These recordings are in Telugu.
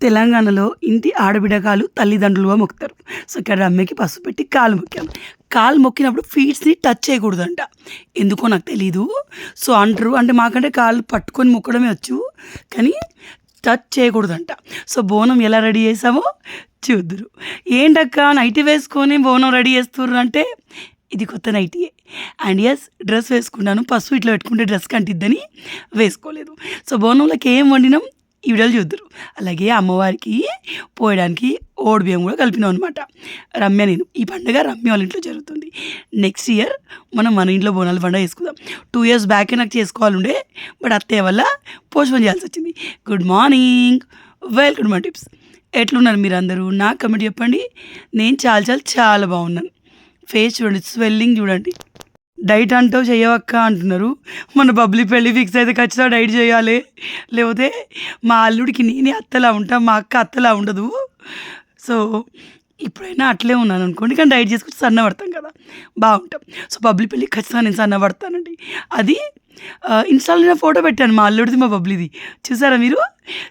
తెలంగాణలో ఇంటి ఆడబిడ్డ తల్లిదండ్రులుగా మొక్కుతారు. సో, ఇక్కడ రమ్యకి పసుపు పెట్టి కాలు మొక్కాము. కాలు మొక్కినప్పుడు ఫీట్స్‌ని టచ్ చేయకూడదంట. ఎందుకో నాకు తెలీదు. సో, అంటారు. అంటే మాకంటే కాళ్ళు పట్టుకొని మొక్కడమే వచ్చు. కానీ టచ్ చేయకూడదంట. సో, బోనం ఎలా రెడీ చేసామో చూద్దురు. ఏంటక్కా నైటీ వేసుకొని బోనం రెడీ చేస్తుర్రు అంటే, ఇది కొత్త నైటీయే. అండ్ యెస్, డ్రెస్ వేసుకున్నాను. పసుపు ఇట్లా పెట్టుకుంటే డ్రెస్‌కి అంటిద్దని వేసుకోలేదు. సో, బోనంలోకి ఏం వండినాం ఈ వీడియోలో చూద్దురు. అలాగే అమ్మవారికి పోయడానికి ఓడిబియ్యం కూడా కలిపినాం అనమాట. నేను ఈ పండుగ రమ్య వాళ్ళ ఇంట్లో జరుగుతుంది. నెక్స్ట్ ఇయర్ మనం మన ఇంట్లో బోనాల పండుగ చేసుకుందాం. 2 ఇయర్స్ బ్యాకే నాకు చేసుకోవాలండే, బట్ అత్తయ్య వల్ల పోస్ట్‌పోన్ చేయాల్సి వచ్చింది. Good morning, welcome to my tips. ఎట్లున్నారు మీరందరూ? నాకు కమెంట్ చెప్పండి. నేను చాలా చాలా చాలా బాగున్నాను. ఫేస్ చూడండి, స్వెల్లింగ్ చూడండి. డైట్ అంటావు చెయ్యవక్క అంటున్నారు. మన బబ్లీ పెళ్ళి ఫిక్స్ అయితే ఖచ్చితంగా డైట్ చేయాలి. లేకపోతే మా అల్లుడికి నేనే అత్తలా ఉంటా, మా అక్క అత్తలా ఉండదు. సో, ఇప్పుడైనా అట్లే ఉన్నాను అనుకోండి, కానీ డైట్ చేసుకుంటే సన్నబడతాం కదా, బాగుంటాం. సో, బబ్లీ పెళ్ళికి ఖచ్చితంగా నేను సన్నబడతానండి. అది ఇన్స్టాలో నేను ఫోటో పెట్టాను, మా అల్లుడిది మా బబ్లీది. చూసారా మీరు?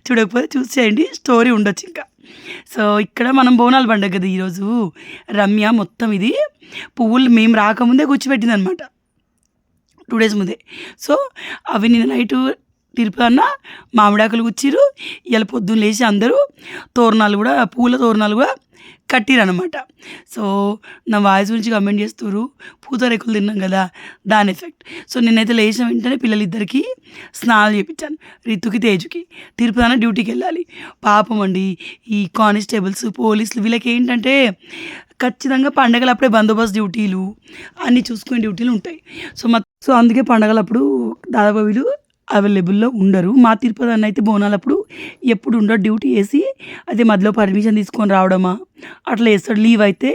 చూడకపోతే చూసేయండి, స్టోరీ ఉండొచ్చు ఇంకా. సో, ఇక్కడ మనం బోనాల పండుగ కదా ఈరోజు. రమ్య మొత్తం ఇది పువ్వులు మేము రాకముందే కూర్చోబెట్టిందనమాట, 2 డేస్ ముందే. సో, అవి నిన్న నైటు తిరుపతన్న మామిడాకులు గుచ్చిర్రు. ఇవాళ పొద్దున్న లేచి అందరూ తోరణాలు కూడా, పూల తోరణాలు కూడా కట్టిరనమాట. సో, నా వాయిస్ గురించి కమెంట్ చేస్తుర్రు. పూతరేకులు తిన్నాం కదా, దాని ఎఫెక్ట్. సో, నేనైతే లేచిన వెంటనే పిల్లలిద్దరికీ స్నానాలు చేయించాను, రితుకి తేజుకి. తిరుపతన్న డ్యూటీకి వెళ్ళాలి. పాపం అండి, ఈ కానిస్టేబుల్స్ పోలీసులు వీళ్ళకి ఏంటంటే ఖచ్చితంగా పండగలప్పుడే బందోబస్తు డ్యూటీలు అన్నీ చూసుకునే డ్యూటీలు ఉంటాయి. సో, అందుకే పండగలప్పుడు దాదాపు వీళ్ళు అవైలబుల్లో ఉండరు. మా తిరుపతి అన్న అయితే బోనాలప్పుడు ఎప్పుడు ఉండడు, డ్యూటీ వేసి అదే మధ్యలో పర్మిషన్ తీసుకొని రావడమా అట్లా వేస్తాడు. లీవ్ అయితే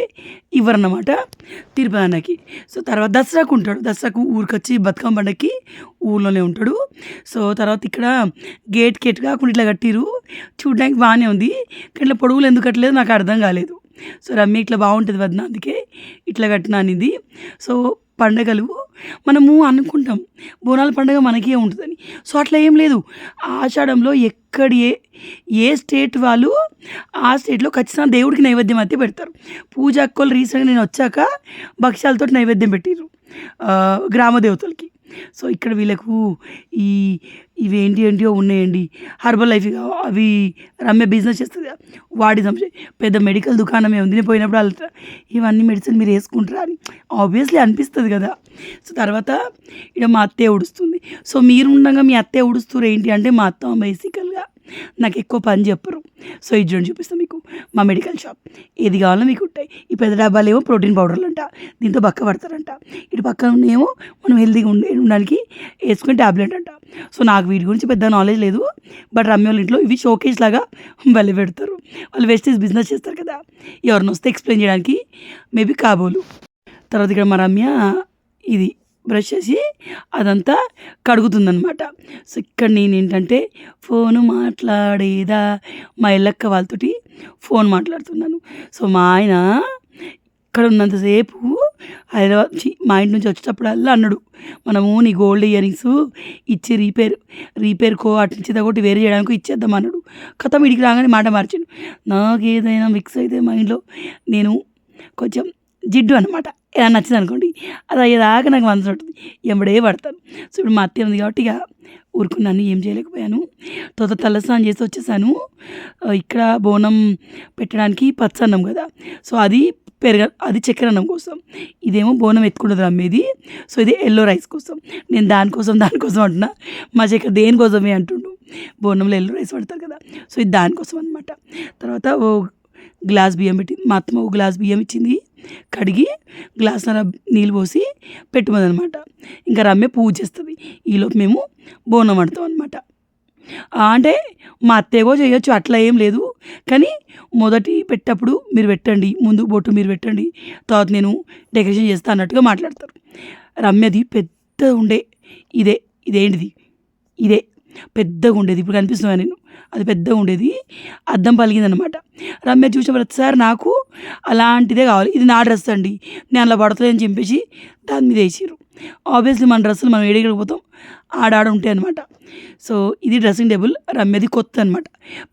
ఇవ్వరన్నమాట తిరుపతి అన్నకి. సో, తర్వాత దసరాకు ఉంటాడు. దసరాకు ఊరికొచ్చి బతుకమ్మ పండగకి ఊళ్ళోనే ఉంటాడు. సో, తర్వాత ఇక్కడ గేట్కి ఎటు కాకుండా ఇట్లా కట్టిరు, చూడడానికి బాగానే ఉంది. కానీ ఇట్లా పొడుగులు ఎందుకు కట్టలేదు నాకు అర్థం కాలేదు. సో, రమ్య ఇట్లా బాగుంటుంది వదిన, అందుకే ఇట్లా కట్టినాను ఇది. సో, పండగలు మనము అనుకుంటాం బోనాల పండుగ మనకే ఉంటుందని. సో, అట్లా ఏం లేదు. ఆషాఢంలో ఏ స్టేట్ వాళ్ళు ఆ స్టేట్లో ఖచ్చితంగా దేవుడికి నైవేద్యం అయితే పెడతారు. పూజ అక్కోళ్ళు రీసెంట్గా నేను వచ్చాక భక్ష్యాలతో నైవేద్యం పెట్టిర్రు గ్రామ దేవతలకి. సో, ఇక్కడ వీళ్ళకు ఏంటియో ఉన్నాయండి, హర్బల్ లైఫ్ అవి రమ్య బిజినెస్ చేస్తుంది కదా, వాడి సంశయం. పెద్ద మెడికల్ దుకాణమే ఉంది. నేను పోయినప్పుడు వాళ్ళు ఇవన్నీ మెడిసిన్ మీరు వేసుకుంటారా అని ఆబ్వియస్లీ అనిపిస్తుంది కదా. సో, తర్వాత ఇక్కడ మా అత్తయ్య ఉడుస్తుంది. సో, మీరు ఉండగా మీ అత్తయ్య ఉడుస్తారు ఏంటి అంటే, మా అత్త బేసికల్గా నాకు ఎక్కువ పని చెప్పరు. సో, ఇది చూడండి, చూపిస్తాను మీకు. మా మెడికల్ షాప్ ఏది కావాలో మీకు ఉంటాయి. ఈ పెద్ద డబ్బాలు ఏమో ప్రోటీన్ పౌడర్లు అంట, దీంతో బక్క పడతారంట. ఇటు పక్కన ఉన్నేమో మనం హెల్తీగా ఉండడానికి వేసుకునే ట్యాబ్లెట్ అంట. సో, నాకు వీటి గురించి పెద్ద నాలెడ్జ్ లేదు, బట్ రమ్య వాళ్ళ ఇంట్లో ఇవి షోకేస్ లాగా బలి పెడతారు. వాళ్ళు వెస్టేజ్ బిజినెస్ చేస్తారు కదా, ఎవరిని వస్తే ఎక్స్ప్లెయిన్ చేయడానికి మేబీ కాబోలు. తర్వాత ఇక్కడ మా రమ్య ఇది బ్రష్ చేసి అదంతా కడుగుతుందనమాట. సో, ఇక్కడ నేనేంటంటే ఫోను మాట్లాడేదా మా ఎల్లక్క వాళ్ళతోటి ఫోన్ మాట్లాడుతున్నాను. సో, మా ఆయన ఇక్కడ ఉన్నంతసేపు హైదరాబాద్ మా ఇంటి నుంచి వచ్చేటప్పుడల్లా అన్నాడు, మనము నీ గోల్డ్ ఇయరింగ్స్ ఇచ్చి రీపేర్ అటు నుంచి తగ్గొట్టి వేరే చేయడానికి ఇచ్చేద్దాం అన్నాడు. కథం ఇడికి రాగానే మాట మార్చాను. నాకు ఏదైనా మిక్స్ అయితే మైండ్లో నేను కొంచెం జిడ్డు అనమాట, ఏదైనా నచ్చింది అనుకోండి అది అయ్యేదాకా నాకు మనసు ఉంటుంది, ఎంబడే పడతాను. సో, ఇప్పుడు మా అత్తయ్య ఉంది కాబట్టి ఇక ఊరుకున్నాను, ఏం చేయలేకపోయాను. తర్వాత తలస్నానం చేసి వచ్చేసాను. ఇక్కడ బోనం పెట్టడానికి పచ్చన్నం కదా, సో అది అది చక్కెర అన్నం కోసం, ఇదేమో బోనం ఎత్తుకుంటుంది అమ్మేది. సో, ఇది ఎల్లో రైస్ కోసం. నేను దానికోసం అంటున్నా, మా చక్కెర దేనికోసమే అంటుండు. బోనంలో ఎల్లో రైస్ పడతారు కదా, సో ఇది దానికోసం అనమాట. తర్వాత ఓ గ్లాస్ బియ్యం పెట్టింది మా అత్తమ్మ, ఓ గ్లాస్ బియ్యం ఇచ్చింది, కడిగి గ్లాసున్నర నీళ్ళు పోసి పెట్టుకుందనమాట. ఇంకా రమ్య పూజ చేస్తుంది, ఈలోపు మేము బోనం వండుతాం అనమాట. అంటే మా అత్తయ్యగో చేయొచ్చు, అట్లా ఏం లేదు. కానీ మొదటి పెట్టప్పుడు మీరు పెట్టండి, ముందు బొట్టు మీరు పెట్టండి, తర్వాత నేను డెకరేషన్ చేస్తా అన్నట్టుగా మాట్లాడతారు. రమ్యది పెద్ద ఉండే ఇదేంటిది ఇదే పెద్దగా ఉండేది, ఇప్పుడు కనిపిస్తున్నా నేను, అది పెద్దగా ఉండేది, అద్దం పలిగిందనమాట. రమ్య చూసిన ప్రతిసారి నాకు అలాంటిదే కావాలి, ఇది నా డ్రెస్ అండి, నేను అలా పడతలేదని చెప్పేసి దాని మీద వేసిర్రు. ఆబ్వియస్లీ మన డ్రెస్సులు మనం ఏడికి పోతాం ఆడ ఉంటాయి అనమాట. సో ఇది డ్రెస్సింగ్ టేబుల్ రమ్యది కొత్త అనమాట.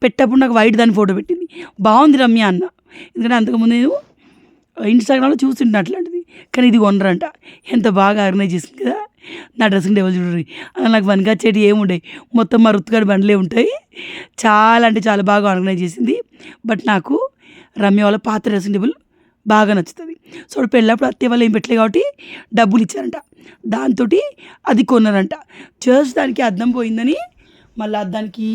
పెట్టప్పుడు నాకు వైట్ దాని ఫోటో పెట్టింది, బాగుంది రమ్య అన్న. ఎందుకంటే అంతకుముందు నేను ఇన్స్టాగ్రామ్లో చూస్తుంటా అట్లాంటిది, కానీ ఇది కొనరంట. ఎంత బాగా ఆర్గనైజ్ చేసింది కదా నా డ్రెస్సింగ్ టేబుల్ చూడండి. అలా నాకు వనకొచ్చేటి ఏముంటాయి, మొత్తం మా రుతుగాడి బండ్లే ఉంటాయి. చాలా అంటే చాలా బాగా ఆర్గనైజ్ చేసింది. బట్ నాకు రమ్య వాళ్ళ పాత డ్రెస్సింగ్ టేబుల్ బాగా నచ్చుతుంది. సో పెళ్ళప్పుడు అత్తయ్య వాళ్ళు ఏం పెట్టలేదు కాబట్టి డబ్బులు ఇచ్చారంట, దాంతో అది కొన్నారంట. జస్ట్ దానికి అద్దం పోయిందని మళ్ళీ అద్దానికి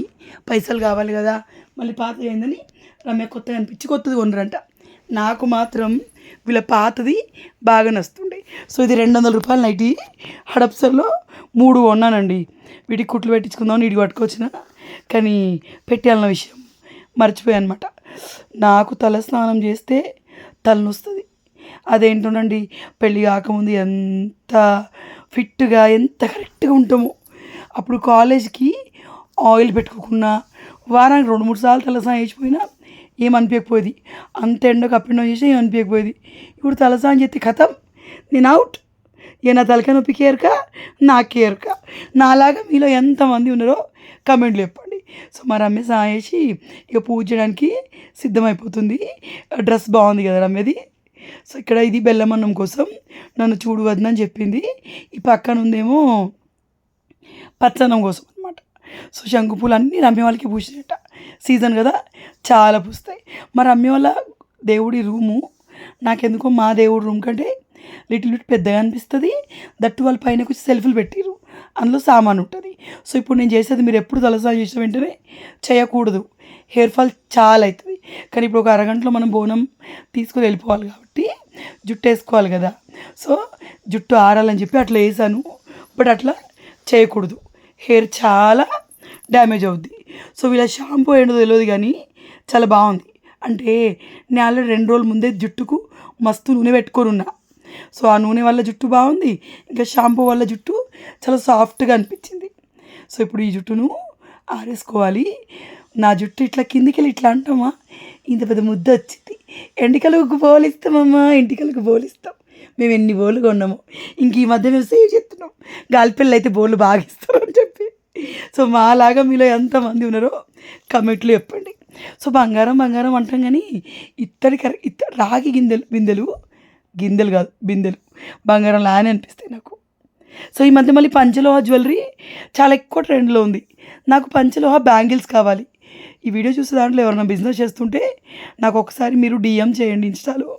పైసలు కావాలి కదా, మళ్ళీ పాత అయిందని రమ్య కొత్తగా అనిపించి కొత్తది కొన్నారంట. నాకు మాత్రం వీళ్ళ పాతది బాగా నచ్చుతుండే. సో ఇది 200 రూపాయలు నైటీ హడప్సర్లో 3 కొన్నానండి. వీటికి కుట్లు పెట్టించుకుందామని వీడికి పట్టుకొచ్చిన, కానీ పెట్టాలన్న విషయం మర్చిపోయాను అనమాట. నాకు తల స్నానం చేస్తే తలనొస్తుంది. అదేంటోనండి, పెళ్ళి కాకముందు ఎంత ఫిట్గా ఎంత కరెక్ట్గా ఉంటామో, అప్పుడు కాలేజ్కి ఆయిల్ పెట్టుకోకున్నా వారానికి 2-3 సార్లు తలస్నానం చేసిపోయినా ఏమనిపించకపోయేది. అంత ఎండకు అప్ అండ్ డౌన్ చేసి ఏమనిపించకపోయేది. ఇప్పుడు తలస్నానం చేస్తే కథం, నేను అవుట్. ఇక నా తలకాయ నొప్పి కేరక నాకే ఎరక. నాలాగా మీలో ఎంతమంది ఉన్నారో కమెంట్లు చెప్పండి. సో మా రమ్య స్నానం చేసి ఇక పూజ చేయడానికి సిద్ధమైపోతుంది. డ్రెస్ బాగుంది కదా రమ్యది. సో ఇక్కడ ఇది బెల్లం అన్నం కోసం నన్ను చూడు వద్దని చెప్పింది. ఈ పక్కన ఉందేమో పచ్చన్నం కోసం అనమాట. సో శంకు పూలు అన్నీ రమ్య వాళ్ళకి పూసినట్ట, సీజన్ కదా చాలా పూస్తాయి. మరి రమ్య వాళ్ళ దేవుడి రూము నాకెందుకో మా దేవుడి రూమ్ కంటే లిటిల్ బిట్ పెద్దగా అనిపిస్తుంది. దట్టు వాళ్ళ పైన కొంచెం సెల్ఫ్లు పెట్టిరు, అందులో సామాన్ ఉంటుంది. సో ఇప్పుడు నేను చేసేది, మీరు ఎప్పుడు తలస్నానం చేసిన వెంటనే చేయకూడదు, హెయిర్ ఫాల్ చాలా అవుతుంది. కానీ ఇప్పుడు ఒక అరగంటలో మనం బోనం తీసుకొని వెళ్ళిపోవాలి కాబట్టి జుట్టు వేసుకోవాలి కదా. సో జుట్టు ఆరాలని చెప్పి అట్లా వేసాను. బట్ అట్లా చేయకూడదు, హెయిర్ చాలా డ్యామేజ్ అవుద్ది. సో వీళ్ళ షాంపూ ఏంటో తెలియదు కానీ చాలా బాగుంది. అంటే నేను ఆల్రెడీ 2 రోజుల ముందే జుట్టుకు మస్తు నూనె పెట్టుకొని ఉన్నా. సో ఆ నూనె వల్ల జుట్టు బాగుంది, ఇంకా షాంపూ వల్ల జుట్టు చాలా సాఫ్ట్గా అనిపించింది. సో ఇప్పుడు ఈ జుట్టును ఆరేసుకోవాలి. నా జుట్టు ఇట్లా కిందికి వెళ్ళి ఇట్లా అంటామా, ఇంత పెద్ద ముద్ద వచ్చింది. ఎంటికలకు బోలిస్తామమ్మా, ఎంటికలకు బోలిస్తాం. మేము ఎన్ని బోలు కొన్నాము. ఇంక ఈ మధ్య మేము సేవ్ చేస్తున్నాం, గాలిపిల్లలు అయితే బోళ్ళు బాగా ఇస్తారు అని చెప్పి. సో మాలాగా మీలో ఎంతమంది ఉన్నారో కమెంట్లు చెప్పండి. సో బంగారం బంగారం అంటాం కానీ రాగి గిందెలు కాదు బిందెలు బంగారం లానే అనిపిస్తాయి నాకు. సో ఈ మధ్య మళ్ళీ పంచలోహ జ్యువెలరీ చాలా ఎక్కువ ట్రెండ్లో ఉంది. నాకు పంచలోహ బ్యాంగిల్స్ కావాలి. ఈ వీడియో చూసే దాంట్లో ఎవరైనా బిజినెస్ చేస్తుంటే నాకు ఒకసారి మీరు డిఎం చేయండి ఇన్స్టాలో.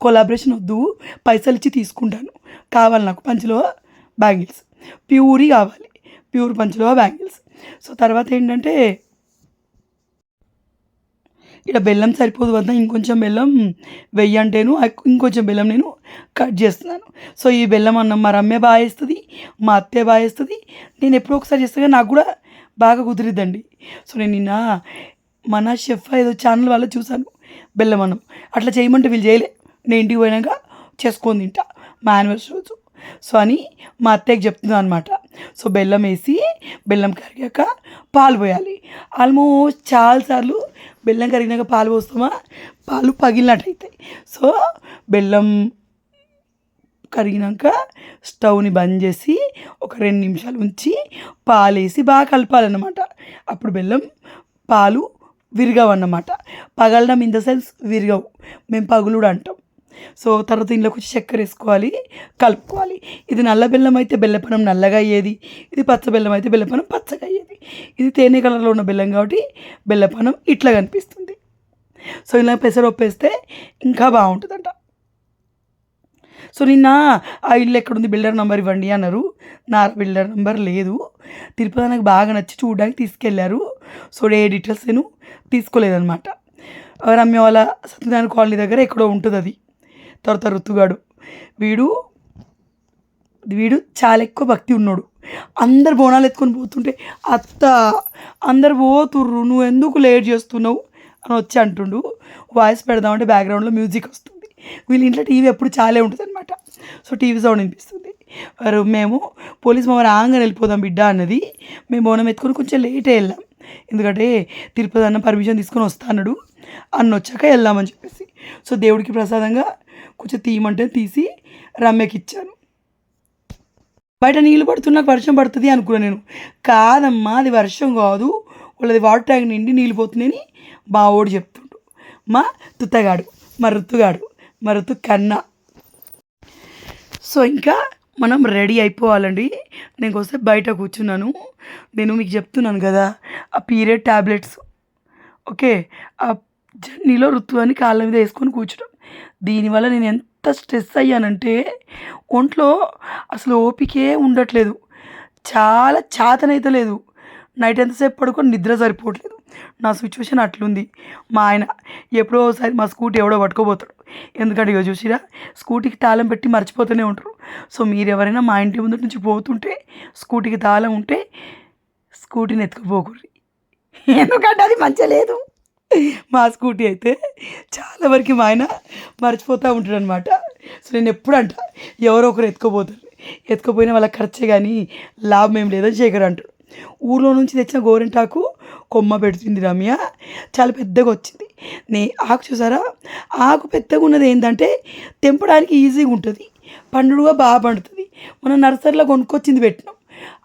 కొలాబరేషన్ వద్దు, పైసలు ఇచ్చి తీసుకుంటాను. కావాలి నాకు పంచలోహ బ్యాంగిల్స్, ప్యూరీ కావాలి, ప్యూర్ పంచలోహ బ్యాంగిల్స్. సో తర్వాత ఏంటంటే ఇక్కడ బెల్లం సరిపోదు వద్ద, ఇంకొంచెం బెల్లం వెయ్యంటేను ఇంకొంచెం బెల్లం నేను కట్ చేస్తున్నాను. సో ఈ బెల్లం అన్నం మా రమ్య బాగా వేస్తుంది, మా అత్తయ్య బాగా వేస్తుంది. నేను ఎప్పుడో ఒకసారి చేస్తే కానీ నాకు కూడా బాగా కుదిరిద్దండి. సో నేను నిన్న మన షెఫ్ ఏదో ఛానల్ వల్ల చూశాను బెల్లం అన్నం. అట్లా చేయమంటే వీళ్ళు చేయలే, నేను ఇంటికి పోయినాక చేసుకొని తింటా మా యానివర్సరీ రోజు. సో అని మా అత్తయ్యకి చెప్తున్నాను అనమాట. సో బెల్లం వేసి బెల్లం కరిగాక పాలు పోయాలి. ఆల్మోస్ట్ చాలాసార్లు బెల్లం కరిగినాక పాలు పోస్తామా, పాలు పగిలినట్టు అవుతాయి. సో బెల్లం కరిగినాక స్టవ్ని బంద్ చేసి ఒక 2 నిమిషాలు ఉంచి పాలు వేసి బాగా కలపాలన్నమాట. అప్పుడు బెల్లం పాలు విరగవు అన్నమాట. పగలడం ఇన్ ద సెన్స్ విరగవు, మేము పగులుడు అంటాం. సో తర్వాత ఇందులో కొంచెం చక్కెర వేసుకోవాలి, కలుపుకోవాలి. ఇది నల్ల బెల్లం అయితే బెల్లపనం నల్లగా అయ్యేది, ఇది పచ్చ బెల్లం అయితే బెల్లపనం పచ్చగా అయ్యేది. ఇది తేనె కలర్లో ఉన్న బెల్లం కాబట్టి బెల్లపనం ఇట్లా కనిపిస్తుంది. సో ఇలా పెసరపప్పు వేస్తే ఇంకా బాగుంటుందంట. సో నిన్న ఆ ఇల్లు ఎక్కడుంది, బిల్డర్ నెంబర్ ఇవ్వండి అన్నారు. నా బిల్డర్ నెంబర్ లేదు. తిరుపతి నాకు బాగా నచ్చి చూడడానికి తీసుకెళ్ళారు. సో ఏ డీటెయిల్స్ నేను తీసుకోలేదన్నమాట. రమ్య వాళ్ళ సత్యనారాయణ కాలనీ దగ్గర ఎక్కడో ఉంటుంది అది. తర్వాత రుతుగాడు వీడు చాలా ఎక్కువ భక్తి ఉన్నాడు. అందరు బోనాలు ఎత్తుకొని పోతుంటే అత్త అందరు పోతుర్రు, నువ్వు ఎందుకు లేట్ చేస్తున్నావు అని వచ్చి అంటుండు. వాయిస్ పెడదామంటే బ్యాక్గ్రౌండ్లో మ్యూజిక్ వస్తుంది. వీళ్ళ ఇంట్లో టీవీ ఎప్పుడు చాలే ఉంటుంది అనమాట. సో టీవీ సౌండ్ వినిపిస్తుంది. మేము పోలీస్ మామ రాగానే వెళ్ళిపోదాం బిడ్డ అన్నది. మేము బోనం ఎత్తుకొని కొంచెం లేటే వెళ్ళాం, ఎందుకంటే తిరుపతి అన్న పర్మిషన్ తీసుకొని వస్తాడు, అన్న వచ్చాక వెళ్దామని చెప్పేసి. సో దేవుడికి ప్రసాదంగా కొంచెం తీయమంటే తీసి రమ్యకి ఇచ్చాను. బయట నీళ్ళు పడుతున్నా వర్షం పడుతుంది అనుకున్నా నేను. కాదమ్మా అది వర్షం కాదు, వాళ్ళది వాటర్ ట్యాంక్ నిండి నీళ్ళు పోతున్నాయని మా వాడు చెప్తుండు. మా తుత్తగాడు, మా రుతుగాడు, మా రుతు కన్నా. సో ఇంకా మనం రెడీ అయిపోవాలండి. నేను వస్తే బయట కూర్చున్నాను. నేను మీకు చెప్తున్నాను కదా ఆ పీరియడ్ ట్యాబ్లెట్స్, ఓకే, ఆ జర్నీలో రుతు అని కాళ్ళ మీద వేసుకొని కూర్చున్నాం. దీనివల్ల నేను ఎంత స్ట్రెస్ అయ్యానంటే ఒంట్లో అసలు ఓపికే ఉండట్లేదు, చాలా చేతనైతే లేదు. నైట్ ఎంతసేపు పడుకొని నిద్ర సరిపోవట్లేదు. నా సిచ్యువేషన్ అట్లుంది. మా ఆయన ఎప్పుడో ఒకసారి మా స్కూటీ ఎవడో పట్టుకోబోతాడు. ఎందుకంటే ఇక చూసిరా స్కూటీకి తాళం పెట్టి మర్చిపోతూనే ఉంటారు. సో మీరు ఎవరైనా మా ఇంటి ముందు నుంచి పోతుంటే స్కూటీకి తాళం ఉంటే స్కూటీని ఎత్తుకుపోకూడదు, ఎందుకంటే అది మంచిగా లేదు. మా స్కూటీ అయితే చాలా వరకు మా ఆయన మర్చిపోతూ ఉంటాడు అనమాట. సో నేను ఎప్పుడు అంట ఎవరో ఒకరు ఎత్తుకుపోతారు, ఎత్తుకుపోయినా వాళ్ళ ఖర్చే కానీ లాభం ఏం లేదని శేఖర్ అంటాడు. ఊళ్ళో నుంచి తెచ్చిన గోరింటాకు కొమ్మ పెడుతుంది రమ్య, చాలా పెద్దగా వచ్చింది. ఆకు చూసారా, ఆకు పెద్దగా ఉన్నది ఏంటంటే తెంపడానికి ఈజీగా ఉంటుంది, పండుగా బాగా పండుతుంది. మనం నర్సరీలో కొనుక్కొచ్చింది పెట్టినాం,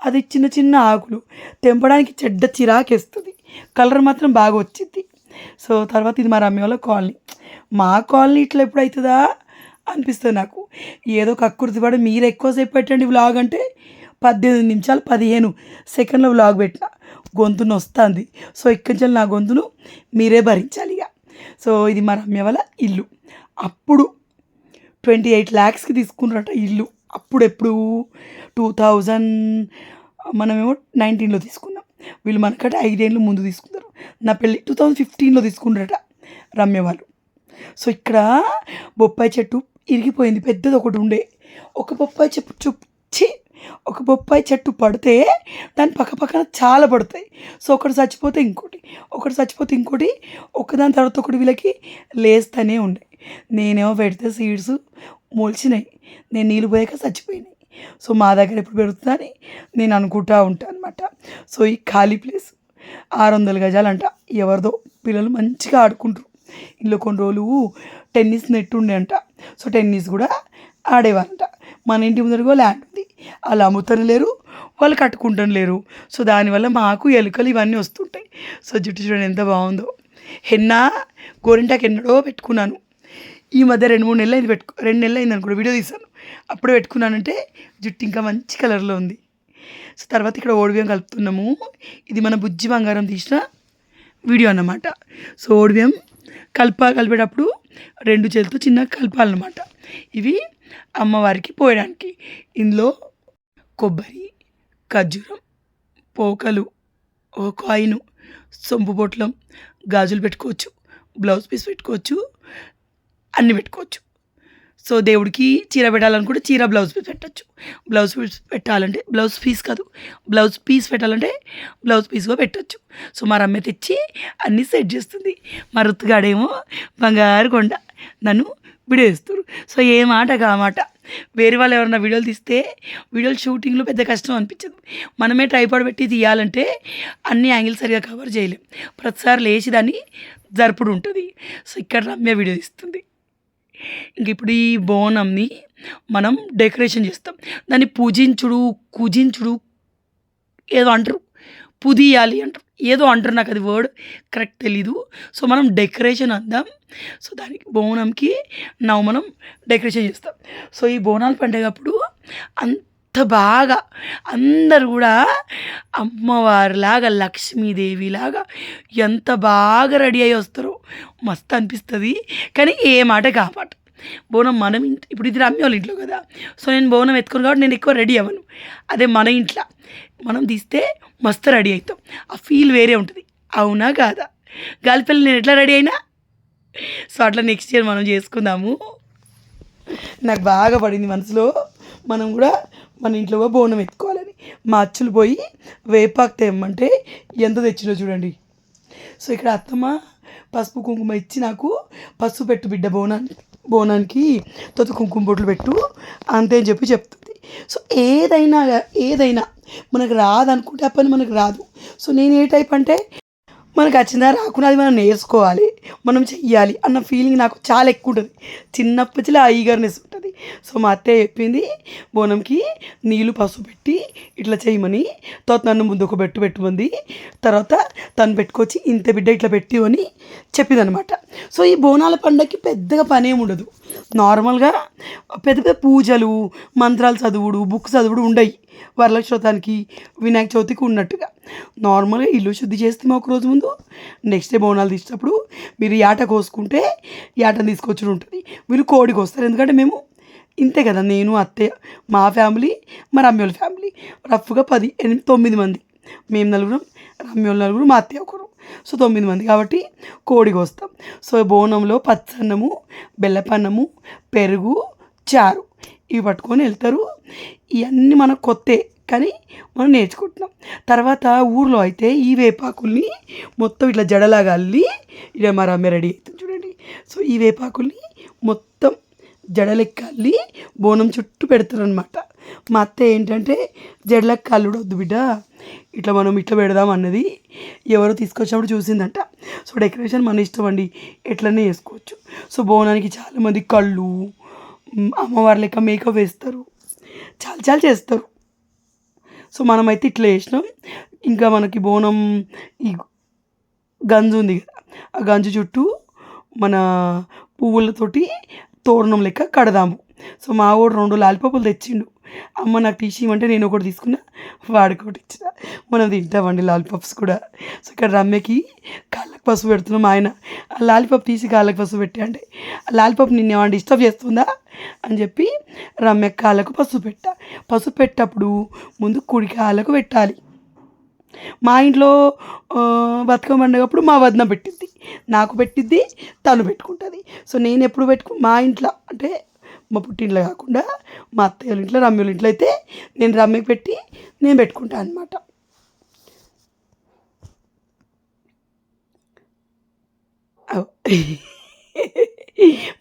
అది చిన్న చిన్న ఆకులు తెంపడానికి చెడ్డ చిరాకేస్తుంది, కలర్ మాత్రం బాగా వచ్చింది. సో తర్వాత ఇది మా రమ్య వాళ్ళ కాలనీ. మా కాలనీ ఇట్లా ఎప్పుడు అవుతుందా అనిపిస్తుంది నాకు. ఏదో కక్కుర్తి పడి మీరు ఎక్కువసేపు పెట్టండి వ్లాగ్ అంటే 18 నిమిషాలు 15 సెకండ్ల వ్లాగ్ పెట్టిన, గొంతును వస్తుంది. సో ఇక్కడి నుంచి నా గొంతును మీరే భరించాలి ఇక. సో ఇది మా రమ్య వాళ్ళ ఇల్లు. అప్పుడు 28 lakhsకి తీసుకున్నారట ఇల్లు. అప్పుడు ఎప్పుడు 2000 మనమేమో 19లో తీసుకున్నాం, వీళ్ళు మనకంటే 5 ఏళ్ళు ముందు తీసుకున్నారు. నా పెళ్ళి 2015లో తీసుకున్నారట రమ్య వాళ్ళు. సో ఇక్కడ బొప్పాయి చెట్టు ఇరిగిపోయింది, పెద్దది ఒకటి ఉండే. ఒక బొప్పాయి చెట్టు పడితే దాని పక్కన చాలా పడతాయి. సో ఒకటి చచ్చిపోతే ఇంకోటి, ఒకదాని తర్వాత ఒకటి వీళ్ళకి లేస్తూనే ఉన్నాయి. నేనేమో పెడితే సీడ్స్ మొలిచినాయి, నేను నీళ్ళు పోయాక చచ్చిపోయినాయి. సో మా దగ్గర ఎప్పుడు పెరుగుతుందని నేను అనుకుంటా ఉంటాను అనమాట. సో ఈ ఖాళీ ప్లేస్ 600 గజాలు అంట, ఎవరిదో పిల్లలు మంచిగా ఆడుకుంటారు. ఇంట్లో కొన్ని రోజులు టెన్నిస్ నెట్ ఉండే అంట, సో టెన్నిస్ కూడా ఆడేవారంట. మన ఇంటి ముందరగో ల్యాండ్ ఉంది, వాళ్ళు అమ్ముతాను లేరు, వాళ్ళు కట్టుకుంటాను లేరు. సో దానివల్ల మాకు ఎలుకలు ఇవన్నీ వస్తుంటాయి. సో జుట్టు చూడండి ఎంత బాగుందో. గోరింటాకు ఎన్నడో పెట్టుకున్నాను, ఈ మధ్య 2-3 నెలలు అయింది 2 నెలలు అయింది అనుకో వీడియో తీశాను, అప్పుడే పెట్టుకున్నానంటే జుట్టు ఇంకా మంచి కలర్లో ఉంది. సో తర్వాత ఇక్కడ ఓడిబియ్యం కలుపుతున్నాము. ఇది మన బుజ్జి బంగారం తీసిన వీడియో అన్నమాట. సో ఓడిబియ్యం కలిపేటప్పుడు 2 చేతులతో చిన్నగా కలపాలన్నమాట. ఇవి అమ్మవారికి పోయడానికి. ఇందులో కొబ్బరి, ఖర్జూరం, పోకలు, ఒక కాయిను, సొంపు పొట్లం, గాజులు పెట్టుకోవచ్చు, బ్లౌజ్ పీస్ పెట్టుకోవచ్చు, అన్నీ పెట్టుకోవచ్చు. సో దేవుడికి చీర పెట్టాలనుకుంటే చీర బ్లౌజ్ పీస్ పెట్టచ్చు, బ్లౌజ్ పీస్ పెట్టాలంటే బ్లౌజ్ పీస్ పెట్టాలంటే బ్లౌజ్ పీస్గా పెట్టచ్చు. సో మా రమ్య తెచ్చి అన్నీ సెట్ చేస్తుంది. మా రుతుగాడేమో బంగారు కొండ నన్ను వీడియో ఇస్తారు. సో ఏ మాటగా ఆ మాట. వేరే వాళ్ళు ఎవరైనా వీడియోలు తీస్తే వీడియోలు షూటింగ్లో పెద్ద కష్టం అనిపించదు. మనమే ట్రైపాడ్ పెట్టి తీయాలంటే అన్ని యాంగిల్స్ సరిగా కవర్ చేయలేం, ప్రతిసారి లేచి దాన్ని జరుపుడు ఉంటుంది. సో ఇక్కడ రమ్య వీడియో తీస్తుంది. ఇంక ఇప్పుడు ఈ బోనంని మనం డెకరేషన్ చేస్తాం, దాన్ని కుజించుడు ఏదో అంటారు, పుదియాలి అంటారు, ఏదో అంటారు, నాకు అది వర్డ్ కరెక్ట్ తెలీదు. సో మనం డెకరేషన్ అందాం. సో దానికి బోనంకి మనం డెకరేషన్ చేస్తాం. సో ఈ బోనాల పండుగ అప్పుడు అంత బాగా అందరు కూడా అమ్మవారిలాగా లక్ష్మీదేవిలాగా ఎంత బాగా రెడీ అయ్యి వస్తారో మస్తు అనిపిస్తుంది. కానీ ఏ మాట కాపాట బోనం మనం ఇప్పుడు ఇది రమ్య వాళ్ళ ఇంట్లో కదా, సో నేను బోనం ఎత్తుకుని కాబట్టి నేను ఎక్కువ రెడీ అవ్వను. అదే మన ఇంట్లో మనం తీస్తే మస్తు రెడీ అవుతాం, ఆ ఫీల్ వేరే ఉంటుంది. అవునా కాదా గాలిపల్లి, నేను ఎట్లా రెడీ అయినా. సో అట్లా నెక్స్ట్ ఇయర్ మనం చేసుకుందాము. నాకు బాగా పడింది మనసులో, మనం కూడా మన ఇంట్లో బోనం ఎత్తుకోవాలని. మా అచ్చులు పోయి వేపాకు తెమ్మంటే ఎంత తెచ్చినో చూడండి. సో ఇక్కడ అత్తమ్మ పసుపు కుంకుమ ఇచ్చి నాకు పసుపు పెట్టు బిడ్డ బోనానికి తొత్తు కుంకుమ బొట్లు పెట్టు అంతే అని చెప్తుంది. సో ఏదైనా మనకు రాదనుకుంటే ఆ పని మనకు రాదు. సో నేను ఏ టైప్ అంటే మనకు వచ్చిందా రాకుండా అది మనం నేర్చుకోవాలి. మనం చెయ్యాలి అన్న ఫీలింగ్ నాకు చాలా ఎక్కువ ఉంటుంది. చిన్నప్పటిలే ఆ ఈగర్నెస్ ఉంటుంది. సో మా అత్తయ్య చెప్పింది బోనంకి నీళ్ళు పసుపు పెట్టి ఇట్లా చేయమని. తర్వాత నన్ను ముందు ఒక పెట్టుమంది. తర్వాత తను పెట్టుకొచ్చి ఇంత బిడ్డ ఇట్లా పెట్టి అని చెప్పిందనమాట. సో ఈ బోనాల పండగకి పెద్దగా పని ఏమి ఉండదు. నార్మల్గా పెద్ద పెద్ద పూజలు, మంత్రాలు చదువుడు, బుక్స్ చదువుడు ఉండయి. వరలక్ష్మి, వినాయక చవితికి ఉన్నట్టుగా నార్మల్గా ఇల్లు శుద్ధి చేస్తాము ఒకరోజు ముందు. నెక్స్ట్ డే బోనాలు తీసినప్పుడు మీరు యాట కోసుకుంటే యాటను తీసుకొచ్చి ఉంటుంది, వీళ్ళు కోడి కోస్తారు. ఎందుకంటే మేము ఇంతే కదా, నేను అత్తయ్య మా ఫ్యామిలీ, మా రమ్యోళ్ళ ఫ్యామిలీ రఫ్గా 10, 8, 9 మంది. మేము నలుగురం, రమ్యోళ్ళ నలుగురు, మా అత్తయ్య ఒకరు. సో 9 మంది కాబట్టి కోడి కోస్తాం. సో బోనంలో పచ్చన్నము, బెల్లపన్నము, పెరుగు, చారు ఇవి పట్టుకొని వెళ్తారు. ఇవన్నీ మనకు కొత్తే కానీ మనం నేర్చుకుంటున్నాం. తర్వాత ఊర్లో అయితే ఈ వేపాకుల్ని మొత్తం ఇట్లా జడలాగా అల్లి, ఇక మా రమ్య రెడీ అవుతుంది చూడండి. సో ఈ వేపాకుల్ని మొత్తం జడలెక్క అల్లి బోనం చుట్టూ పెడతారు అనమాట. మా అత్త ఏంటంటే జడలెక్క అల్లుడొద్దు బిడ్డ, ఇట్లా మనం ఇట్లా పెడదాం అన్నది ఎవరో తీసుకొచ్చినప్పుడు చూసిందంట. సో డెకరేషన్ మన ఇష్టం అండి, ఎట్లనే చేసుకోవచ్చు. సో బోనానికి చాలామంది కళ్ళు, అమ్మవారి లెక్క మేకప్ వేస్తారు, చాలా చాలా చేస్తారు. సో మనమైతే ఇట్లా చేసినాం. ఇంకా మనకి బోనం ఈ గంజు ఉంది కదా, ఆ గంజు చుట్టూ మన పువ్వులతోటి తోరణం లెక్క కడదాము. సో మా వాడు 2 లాలిపప్పులు తెచ్చిండు. అమ్మ నాకు టీసీ ఇవ్వమంటే నేను ఒకటి తీసుకున్నా, వాడికి ఒకటి ఇచ్చిన. మనం తింటామండి లాలిపప్స్ కూడా. సో ఇక్కడ రమ్యకి కాళ్ళకి పసుపు పెడుతున్నాం. ఆయన ఆ లాలిపప్ తీసి కాళ్ళకి పసుపు పెట్టి అంటే ఆ లాలిపప్ నిన్ను ఏమంటే డిస్టర్బ్ చేస్తుందా అని చెప్పి రమ్య కాళ్ళకు పసుపు పెట్టేటప్పుడు ముందు కుడి కాళ్ళకు పెట్టాలి. మా ఇంట్లో బతుకమ్మ పండుగప్పుడు మా వదిన పెట్టిద్ది, నాకు పెట్టిద్ది, తను పెట్టుకుంటుంది. సో నేను ఎప్పుడు మా ఇంట్లో అంటే మా పుట్టింట్లో కాకుండా మా అత్తయ్య ఇంట్లో, రమ్యోళ్ళ ఇంట్లో అయితే నేను రమ్యకి పెట్టి నేను పెట్టుకుంటాను అనమాట.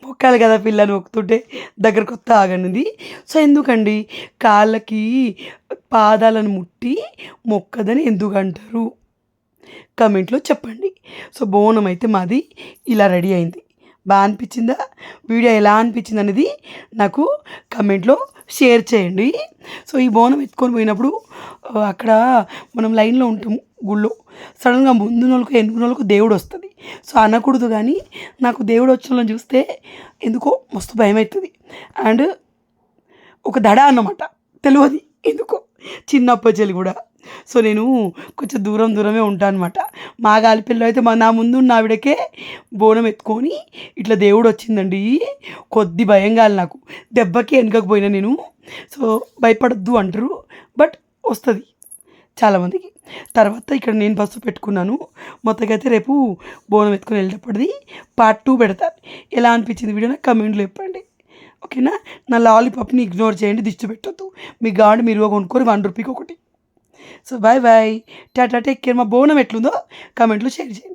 మొక్కాలి కదా పిల్లని మొక్కుతుంటే దగ్గరకు వస్తే ఆగనిది. సో ఎందుకండి కాళ్ళకి పాదాలను ముట్టి మొక్కదని ఎందుకు అంటారు కమెంట్లో చెప్పండి. సో బోనం అయితే మాది ఇలా రెడీ అయింది. బాగా అనిపించిందా, వీడియో ఎలా అనిపించింది అనేది నాకు కమెంట్లో షేర్ చేయండి. సో ఈ బోనం ఎత్తుకొని పోయినప్పుడు అక్కడ మనం లైన్లో ఉంటాము గుళ్ళో, సడన్గా ముందున వాళ్ళకు ఎన్నుకున్న వాళ్ళకు దేవుడు వస్తుంది. సో అనకూడదు కానీ నాకు దేవుడు వచ్చిన వాళ్ళని చూస్తే ఎందుకో మస్తు భయం అవుతుంది. అండ్ ఒక దడ అన్నమాట, తెలియదు ఎందుకో చిన్నప్పటి చెల్లి కూడా. సో నేను కొంచెం దూరమే ఉంటాను అనమాట. మా గాలిపిల్ల అయితే నా ముందున్న ఆవిడకే బోనం ఎత్తుకొని ఇట్లా దేవుడు వచ్చిందండి, కొద్ది భయం కాదు నాకు, దెబ్బకి వెనకపోయినా నేను. సో భయపడద్దు అంటారు, బట్ వస్తుంది చాలామందికి. తర్వాత ఇక్కడ నేను పసుపు పెట్టుకున్నాను. మొత్తంగా అయితే రేపు బోనం ఎత్తుకొని వెళ్ళేటప్పటిది పార్ట్ 2 పెడతాను. ఎలా అనిపించింది వీడియో నాకు కమెంట్లో చెప్పండి, ఓకేనా. నా లాలీపాప్ని ఇగ్నోర్ చేయండి, దిష్టి పెట్టొద్దు. మీ గాడ్ మీరు కొనుక్కొని 1 రూపీకి ఒకటి. So bye bye, tata, take care. మా బోనం ఎట్లుందో కమెంట్లో షేర్ చేయండి.